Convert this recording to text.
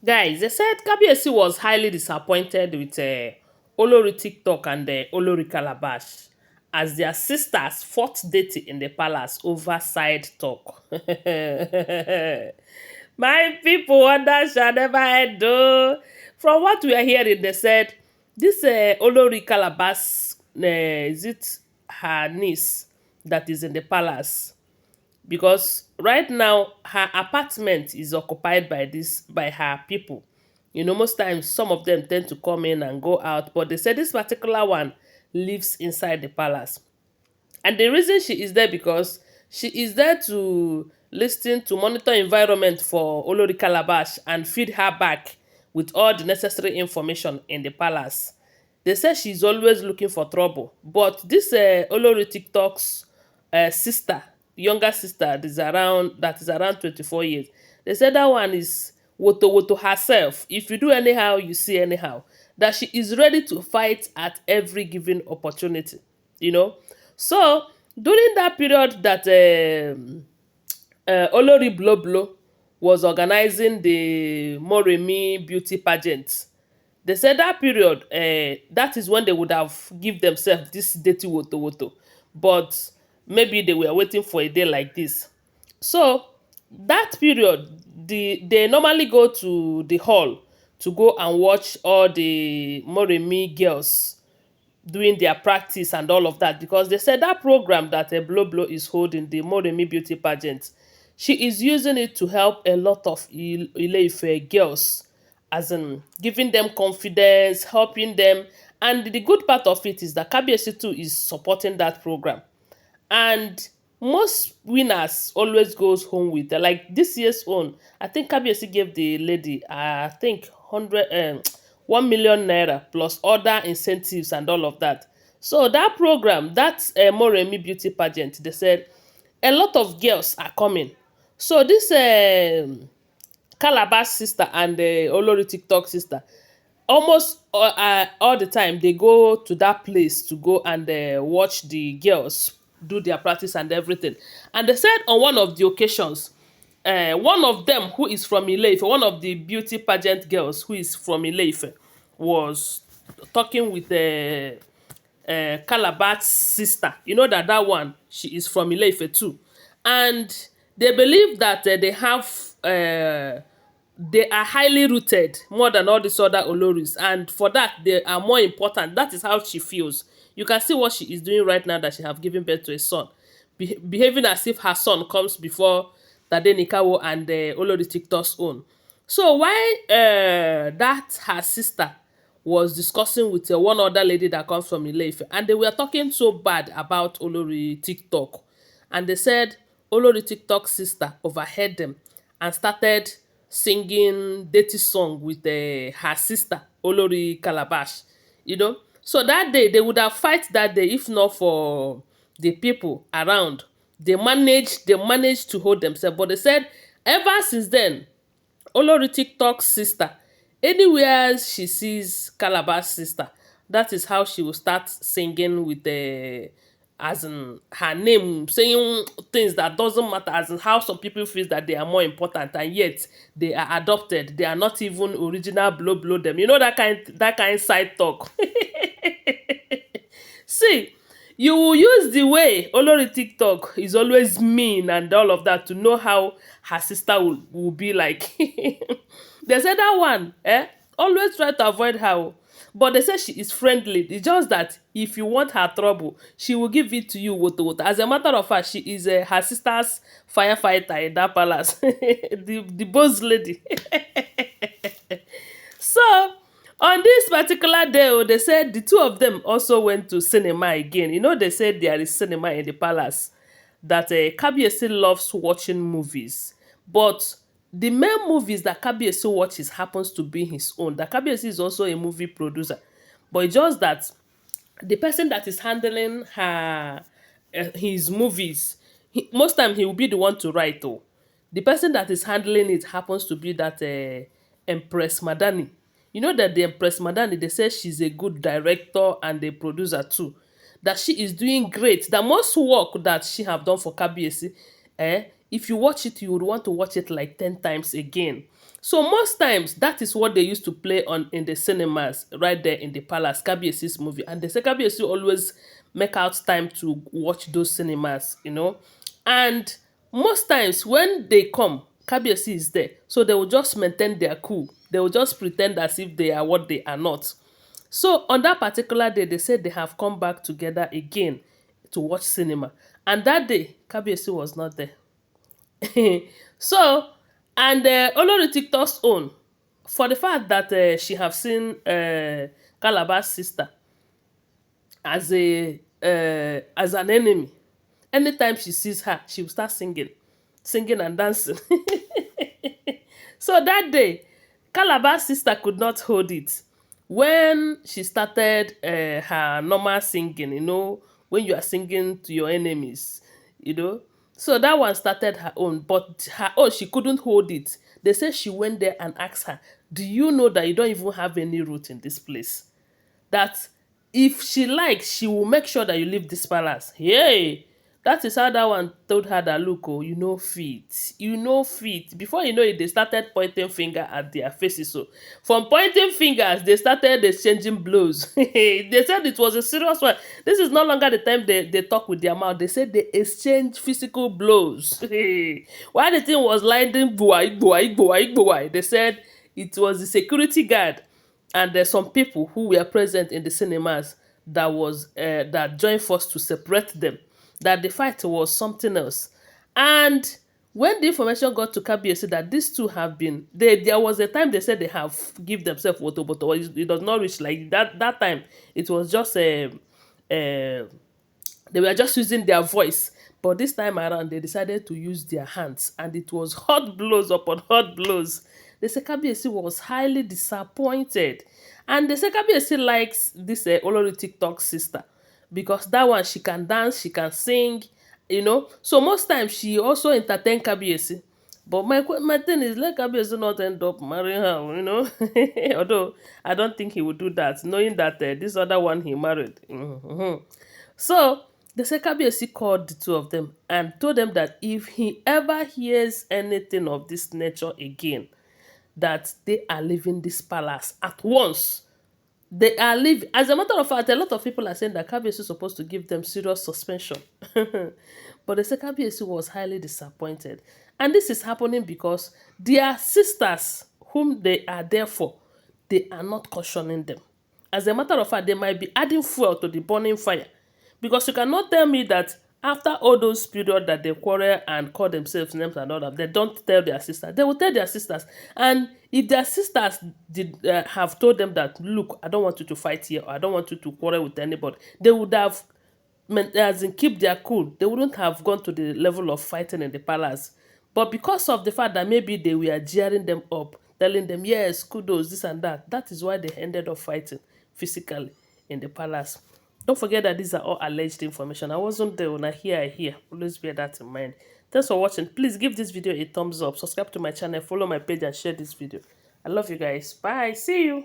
Guys, they said Kabiyesi was highly disappointed with Olori TikTok and Olori Calabash as their sisters fought Dîrty in the palace over side talk. My people, wonder shall never end. Oh. From what we are hearing, they said this Olori Calabash, is it her niece that is in the palace? Because right now her apartment is occupied by her people. Most times some of them tend to come in and go out, but they say this particular one lives inside the palace. And the reason she is there because she is there to listen to monitor environment for Olori Calabash and feed her back with all the necessary information in the palace. They say she's always looking for trouble. But this Olori TikTok's sister, younger sister, that is around 24 years. They said that one is woto woto herself. If you do anyhow, you see anyhow. That she is ready to fight at every given opportunity. You know, so during that period that Olori Blow Blow was organizing the Moremi beauty pageant, they said that period, that is when they would have give themselves this dirty woto woto, but maybe they were waiting for a day like this. So that period, they normally go to the hall to go and watch all the Moremi girls doing their practice and all of that, because they said that program that a Blow Blow is holding, the Moremi beauty pageant, she is using it to help a lot of Ile-Ife girls, as in giving them confidence, helping them. And the good part of it is that Kabiyesi too is supporting that program. And most winners always goes home with like this year's own. I think Kabiyesi gave the lady, I think 1 million naira plus other incentives and all of that. So that program, that Moremi beauty pageant, they said a lot of girls are coming. So this Calabash sister and the Olori TikTok sister, almost all the time they go to that place to go and watch the girls do their practice and everything. And they said on one of the occasions, one of them who is from Ile-Ife, one of the beauty pageant girls who is from Ile-Ife, was talking with Calabash sister. You know that one, she is from Ile-Ife too. And they believe that they are highly rooted more than all these other Olories, and for that they are more important. That is how she feels. You can see what she is doing right now, that she have given birth to a son, behaving as if her son comes before Tade Nikawo and Olori TikTok's own. So why that her sister was discussing with one other lady that comes from Ile-Ife, and they were talking so bad about Olori TikTok, and they said Olori TikTok sister overheard them and started singing dirty song with her sister Olori Calabash. So that day they would have fight that day if not for the people around. They managed to hold themselves, but they said ever since then Olori TikTok's sister, anywhere she sees Calabash sister, that is how she will start singing with the, as in her name, saying things that doesn't matter, as in how some people feel that they are more important and yet they are adopted. They are not even original blow them. You know that kind side talk. See, you will use the way Olori TikTok is always mean and all of that to know how her sister will be like. They say that one, always try to avoid her. Oh. But they say she is friendly. It's just that if you want her trouble, she will give it to you woto woto. As a matter of fact, she is her sister's firefighter in that palace. The boss lady. So on this particular day, oh, they said the two of them also went to cinema again. They said there is cinema in the palace, that Kabiyesi loves watching movies. But the main movies that Kabiyesi watches happens to be his own. That Kabiyesi is also a movie producer. But it's just that the person that is handling his movies, most time he will be the one to write. Oh, the person that is handling it happens to be that Empress Madani. You know that the Empress Madani, they say she's a good director and a producer too. That she is doing great. The most work that she have done for Kabiyesi if you watch it, you would want to watch it like 10 times again. So most times that is what they used to play on in the cinemas right there in the palace, Kabiesi's movie. And the Kabiesi always make out time to watch those cinemas, And most times when they come, Kabiesi is there. So they will just maintain their cool. They will just pretend as if they are what they are not. So on that particular day, they said they have come back together again to watch cinema. And that day, Kabiesi was not there. So, and Olori TikTok's own, for the fact that she have seen Calabash's sister as an enemy. Anytime she sees her, she will start singing and dancing. So that day, Calabash's sister could not hold it. When she started her normal singing, when you are singing to your enemies, you know. So that one started her own, but her own, she couldn't hold it. They said she went there and asked her, do you know that you don't even have any root in this place? That if she likes, she will make sure that you leave this palace. Yay! That is how that one told her that, look, oh, fit. Fit. Before you know it, they started pointing finger at their faces. So from pointing fingers, they started exchanging blows. They said it was a serious one. This is no longer the time they talk with their mouth. They said they exchange physical blows. While the thing was lighting, they said it was the security guard and there's some people who were present in the cinemas that joined force to separate them, that the fight was something else. And when the information got to Kabiyesi that these two have been there was a time they said they have give themselves water, but it does not reach like that time. It was just a they were just using their voice. But this time around, they decided to use their hands, and it was hot blows upon hot blows. The Sekabiesi was highly disappointed. And the Sekabiesi likes this Olori TikTok sister because that one, she can dance, she can sing. So most times she also entertain Kabiesi. But my thing is, let Kabiesi not end up marrying her. Although I don't think he would do that, knowing that this other one he married. So the Sekabiesi called the two of them and told them that if he ever hears anything of this nature again, that they are leaving this palace at once. They are leaving. As a matter of fact, a lot of people are saying that Kabiyesi is supposed to give them serious suspension. But they say Kabiyesi was highly disappointed. And this is happening because their sisters, whom they are there for, they are not cautioning them. As a matter of fact, they might be adding fuel to the burning fire. Because you cannot tell me that after all those periods that they quarrel and call themselves names and all that, they don't tell their sisters. They will tell their sisters. And if their sisters did have told them that, look, I don't want you to fight here, or I don't want you to quarrel with anybody, they would have, as in keep their cool. They wouldn't have gone to the level of fighting in the palace. But because of the fact that maybe they were jeering them up, telling them, yes, kudos, this and that, that is why they ended up fighting physically in the palace. Don't forget that these are all alleged information. I wasn't there when I hear. Always bear that in mind. Thanks for watching. Please give this video a thumbs up. Subscribe to my channel. Follow my page and share this video. I love you guys. Bye. See you.